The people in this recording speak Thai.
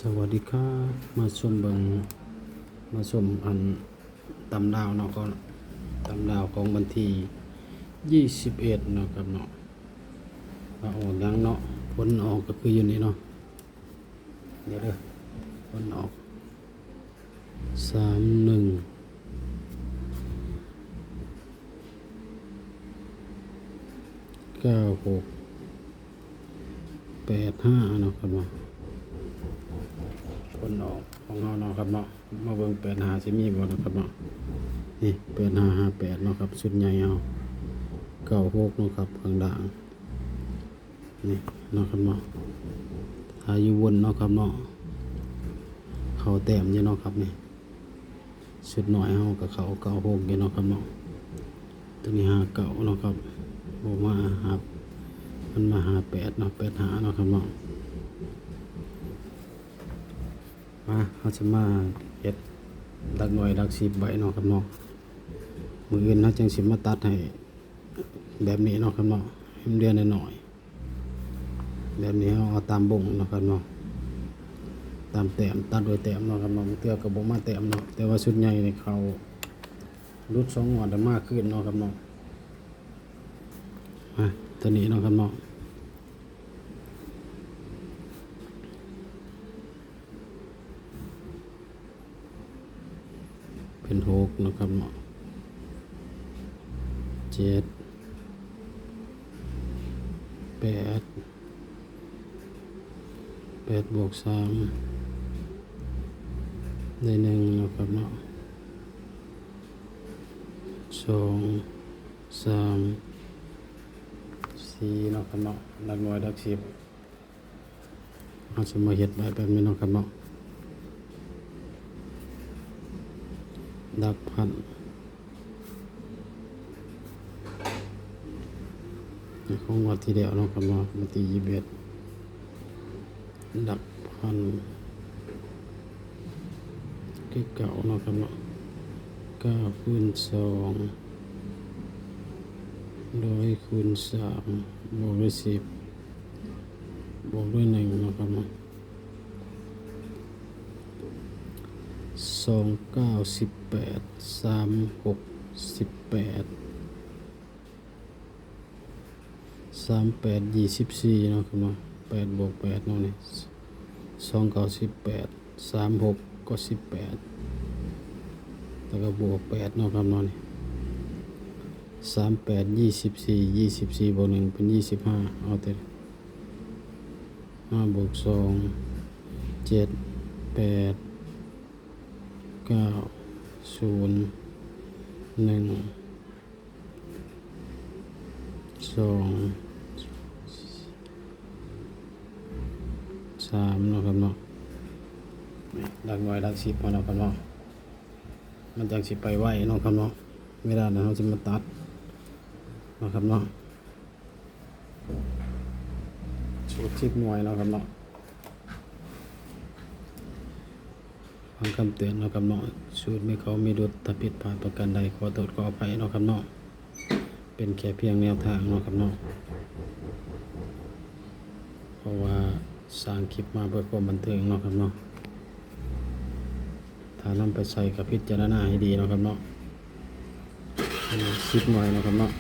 วัสดีครับมาชมอันตำดาวเนาะก็ตำดาวของวันที่21เนาะครับเนาะว่าออกยังเนาะผลออกก็คืออยู่นี่เนาะเดี๋ยวผลออก9685เนาะครับเนาะผลออกของเราเนาะครับเนาะมาเบิ่ง85สิมีบ่เนาะครับเนาะนี่8558เนาะครับชุดใหญ่เอา96เนาะครับข้างล่างนี่เนาะครับเนาะถ้าอยู่บนเนาะครับเนาะเขาแต้มอยู่เนาะครับนี่ชุดน้อยเฮาก็เขา96อยู่เนาะครับเนาะตัวนี้59เนาะครับบ่มาครับมันมา58เนาะ85เนาะครับเนาะมาเขาจะมาเฮ็ดดักหน่วยดัก10ใบเนาะครับเนาะมื้ออื่นเฮาจังสิมาตัดให้แบบนี้เนาะครับเนาะให้มันเดือนน้อยๆแบบนี้เอาตามบ่งเนาะครับเนาะตามแต้มตัดด้วยแต้มเนาะครับเนาะเทื่อก็บ่มาแต้มเนาะแต่ว่าชุดใหญ่นี่เขารุด2งวดมากขึ้นเนาะครับเนาะตัวนี้เนาะครับเนาะเป็น6นะครับเนาะ7 8บวก3ได้1นะครับเนาะ2 3 4เนาะครับเนาะดักหน่วยดัก10เราจะมาเฮ็ดแบบนี้เนาะครับเนาะดักพันของวันที่เดียวเนาะครับเนาะวันที่21ดักพันเก่าเนาะครับเนาะ9คูณ2 100คูณ3บวกด้วย10บวกด้วย1เนาะครับเนาะ29 18 36 18 38 24เนาะครับเนาะ8บวก8เนาะนี่29 18 36ก็18แล้วก็บวก8เนาะครับเนาะนี่38 24บวก1เป็น25เอาแต่5บวก2 7 8 9 0 1 2 3เนาะครับเนาะดักหน่วยดัก10เนาะครับเนาะมันจังสิไปไวเนาะครับเนาะเวลานั้นเราจะมาตัดเนาะครับเนาะชุด10หน่วยเนาะครับเนาะฟังคำเตือนเนาะครับเนาะสูตรไม่เขามีดุลถ้าผิดพลาดประการใดขอโทษขออภัยเนาะครับเนาะเป็นแค่เพียงแนวทางเนาะครับเนาะเพราะว่าสร้างคลิปมาเพื่อความบันเทิงเนาะครับเนาะถ้านำไปใส่กับพิจารณาให้ดีเนาะครับเนาะ10หน่วยเนาะครับเนาะ